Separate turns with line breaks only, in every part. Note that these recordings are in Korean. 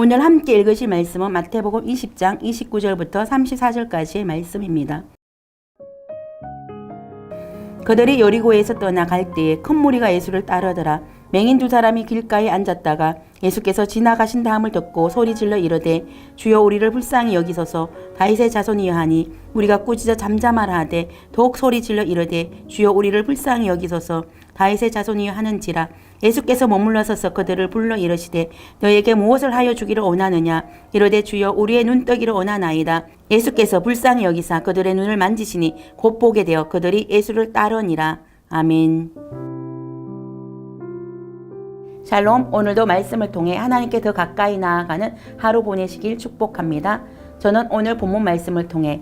오늘 함께 읽으실 말씀은 마태복음 20장 29절부터 34절까지의 말씀입니다. 그들이 여리고에서 떠나 갈 때에 큰 무리가 예수를 따르더라. 맹인 두 사람이 길가에 앉았다가 예수께서 지나가신 다음을 듣고 소리질러 이르되 주여 우리를 불쌍히 여기소서. 다윗의 자손이여 하니 우리가 꾸짖어 잠잠하라 하되 더욱 소리질러 이르되 주여 우리를 불쌍히 여기소서. 다윗의 자손이여 하는지라. 예수께서 머물러 서서 그들을 불러 이르시되 너에게 무엇을 하여 주기를 원하느냐. 이르되 주여 우리의 눈 뜨기를 원하나이다. 예수께서 불쌍히 여기사 그들의 눈을 만지시니 곧 보게 되어 그들이 예수를 따르니라. 아멘. 샬롬. 오늘도 말씀을 통해 하나님께 더 가까이 나아가는 하루 보내시길 축복합니다. 저는 오늘 본문 말씀을 통해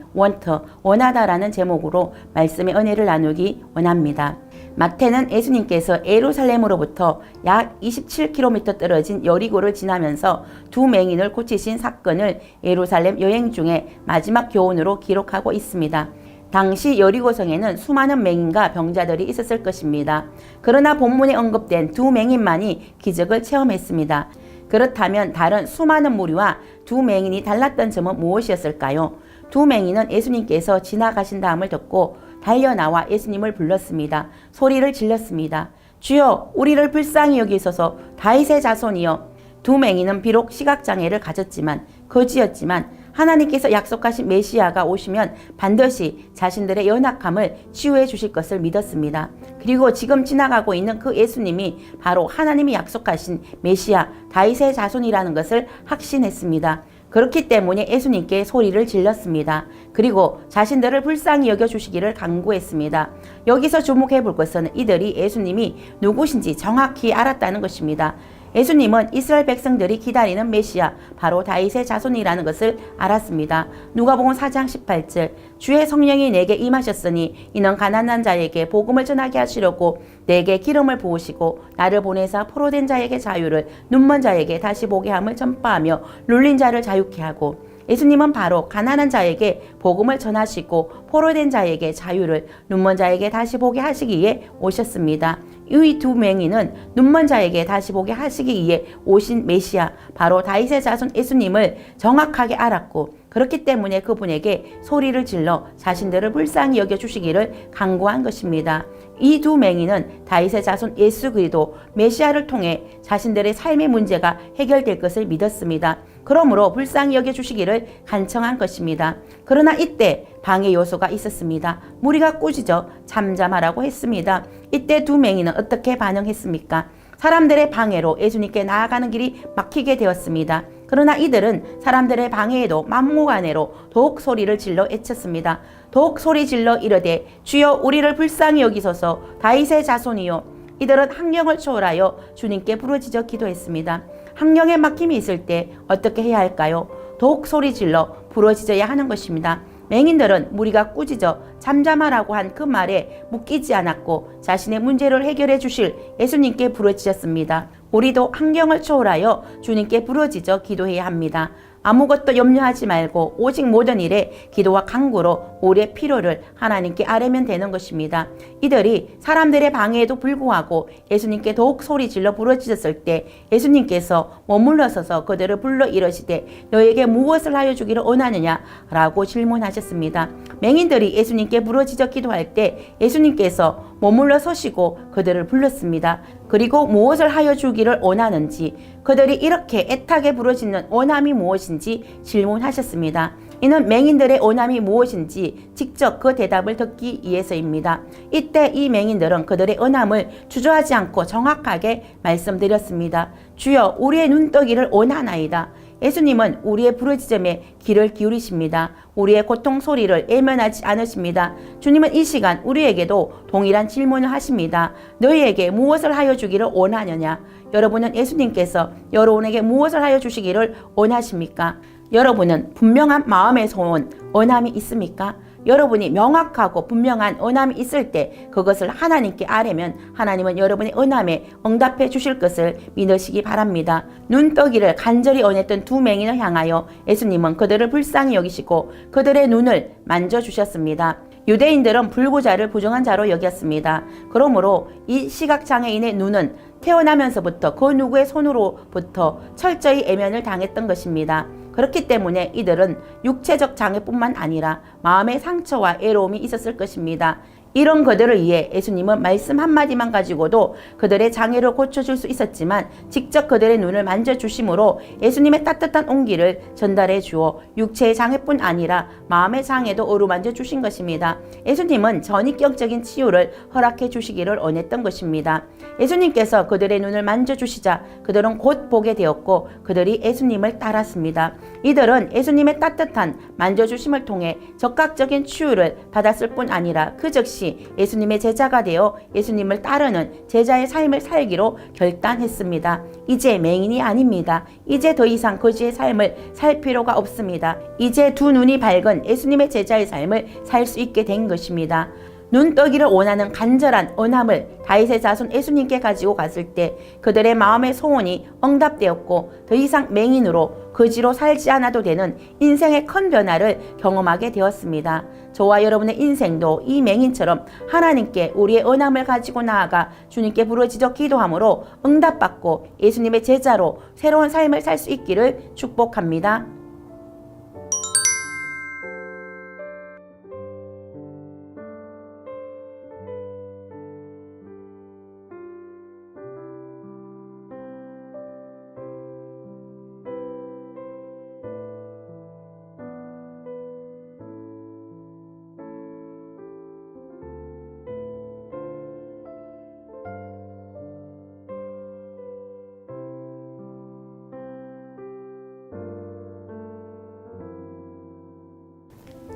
원하다라는 제목으로 말씀의 은혜를 나누기 원합니다. 마태는 예수님께서 예루살렘으로부터 약 27km 떨어진 여리고를 지나면서 두 맹인을 고치신 사건을 예루살렘 여행 중에 마지막 교훈으로 기록하고 있습니다. 당시 여리고성에는 수많은 맹인과 병자들이 있었을 것입니다. 그러나 본문에 언급된 두 맹인만이 기적을 체험했습니다. 그렇다면 다른 수많은 무리와 두 맹인이 달랐던 점은 무엇이었을까요? 두 맹인은 예수님께서 지나가신 다음을 듣고 달려나와 예수님을 불렀습니다. 소리를 질렀습니다. 주여 우리를 불쌍히 여기소서. 다윗의 자손이여. 두 맹인은 비록 시각장애를 가졌지만 거지였지만 하나님께서 약속하신 메시아가 오시면 반드시 자신들의 연약함을 치유해 주실 것을 믿었습니다. 그리고 지금 지나가고 있는 그 예수님이 바로 하나님이 약속하신 메시아 다윗의 자손이라는 것을 확신했습니다. 그렇기 때문에 예수님께 소리를 질렀습니다. 그리고 자신들을 불쌍히 여겨주시기를 간구했습니다. 여기서 주목해 볼 것은 이들이 예수님이 누구신지 정확히 알았다는 것입니다. 예수님은 이스라엘 백성들이 기다리는 메시아 바로 다윗의 자손이라는 것을 알았습니다. 누가복음 4장 18절 주의 성령이 내게 임하셨으니 이는 가난한 자에게 복음을 전하게 하시려고 내게 기름을 부으시고 나를 보내사 포로된 자에게 자유를 눈먼 자에게 다시 보게 함을 전파하며 눌린 자를 자유케 하고. 예수님은 바로 가난한 자에게 복음을 전하시고 포로된 자에게 자유를 눈먼 자에게 다시 보게 하시기 위해 오셨습니다. 이 두 맹인은 눈먼 자에게 다시 보게 하시기 위해 오신 메시아 바로 다윗의 자손 예수님을 정확하게 알았고 그렇기 때문에 그분에게 소리를 질러 자신들을 불쌍히 여겨주시기를 간구한 것입니다. 이 두 맹인은 다윗의 자손 예수 그리스도 메시아를 통해 자신들의 삶의 문제가 해결될 것을 믿었습니다. 그러므로 불쌍히 여겨주시기를 간청한 것입니다. 그러나 이때 방해 요소가 있었습니다. 무리가 꾸짖어 잠잠하라고 했습니다. 이때 두 맹인은 어떻게 반응했습니까? 사람들의 방해로 예수님께 나아가는 길이 막히게 되었습니다. 그러나 이들은 사람들의 방해에도 막무가내로 더욱 소리를 질러 외쳤습니다. 더욱 소리 질러 이르되 주여 우리를 불쌍히 여기소서. 다윗의 자손이요. 이들은 환경을 초월하여 주님께 부르짖어 기도했습니다. 환경에 막힘이 있을 때 어떻게 해야 할까요? 더욱 소리 질러 부르짖어야 하는 것입니다. 맹인들은 무리가 꾸짖어 잠잠하라고 한 그 말에 묶이지 않았고 자신의 문제를 해결해 주실 예수님께 부르짖었습니다. 우리도 환경을 초월하여 주님께 부르짖어 기도해야 합니다. 아무것도 염려하지 말고 오직 모든 일에 기도와 간구로 우리의 필요를 하나님께 아뢰면 되는 것입니다. 이들이 사람들의 방해에도 불구하고 예수님께 더욱 소리질러 부르짖었을 때 예수님께서 머물러 서서 그들을 불러 이르시되 너에게 무엇을 하여 주기를 원하느냐 라고 질문하셨습니다. 맹인들이 예수님께 부르짖어 기도할 때 예수님께서 머물러 서시고 그들을 불렀습니다. 그리고 무엇을 하여 주기를 원하는지 그들이 이렇게 애타게 부르짖는 원함이 무엇인지 질문하셨습니다. 이는 맹인들의 원함이 무엇인지 직접 그 대답을 듣기 위해서입니다. 이때 이 맹인들은 그들의 원함을 주저하지 않고 정확하게 말씀드렸습니다. 주여 우리의 눈 뜨기를 원하나이다. 예수님은 우리의 부르짖음에 귀를 기울이십니다. 우리의 고통 소리를 외면하지 않으십니다. 주님은 이 시간 우리에게도 동일한 질문을 하십니다. 너희에게 무엇을 하여 주기를 원하느냐? 여러분은 예수님께서 여러분에게 무엇을 하여 주시기를 원하십니까? 여러분은 분명한 마음의 소원, 원함이 있습니까? 여러분이 명확하고 분명한 원함이 있을 때 그것을 하나님께 아뢰면 하나님은 여러분의 원함에 응답해 주실 것을 믿으시기 바랍니다. 눈 뜨기를 간절히 원했던 두 맹인을 향하여 예수님은 그들을 불쌍히 여기시고 그들의 눈을 만져주셨습니다. 유대인들은 불구자를 부정한 자로 여겼습니다. 그러므로 이 시각장애인의 눈은 태어나면서부터 그 누구의 손으로부터 철저히 애면을 당했던 것입니다. 그렇기 때문에 이들은 육체적 장애뿐만 아니라 마음의 상처와 애로움이 있었을 것입니다. 이런 그들을 위해 예수님은 말씀 한마디만 가지고도 그들의 장애를 고쳐줄 수 있었지만 직접 그들의 눈을 만져주심으로 예수님의 따뜻한 온기를 전달해 주어 육체의 장애뿐 아니라 마음의 장애도 어루만져 주신 것입니다. 예수님은 전인격적인 치유를 허락해 주시기를 원했던 것입니다. 예수님께서 그들의 눈을 만져주시자 그들은 곧 보게 되었고 그들이 예수님을 따랐습니다. 이들은 예수님의 따뜻한 만져주심을 통해 적극적인 치유를 받았을 뿐 아니라 그 즉시 예수님의 제자가 되어 예수님을 따르는 제자의 삶을 살기로 결단했습니다. 이제 맹인이 아닙니다. 이제 더 이상 거지의 삶을 살 필요가 없습니다. 이제 두 눈이 밝은 예수님의 제자의 삶을 살 수 있게 된 것입니다. 눈 뜨기를 원하는 간절한 원함을 다윗의 자손 예수님께 가지고 갔을 때 그들의 마음의 소원이 응답되었고 더 이상 맹인으로 거지로 살지 않아도 되는 인생의 큰 변화를 경험하게 되었습니다. 저와 여러분의 인생도 이 맹인처럼 하나님께 우리의 원함을 가지고 나아가 주님께 부르짖어 기도함으로 응답받고 예수님의 제자로 새로운 삶을 살 수 있기를 축복합니다.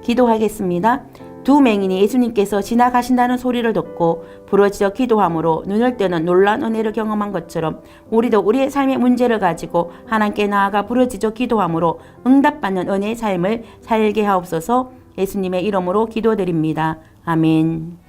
기도하겠습니다. 두 맹인이 예수님께서 지나가신다는 소리를 듣고 부러지어 기도함으로 눈을 뜨는 놀라운 은혜를 경험한 것처럼 우리도 우리의 삶의 문제를 가지고 하나님께 나아가 부러지어 기도함으로 응답받는 은혜의 삶을 살게 하옵소서. 예수님의 이름으로 기도드립니다. 아멘.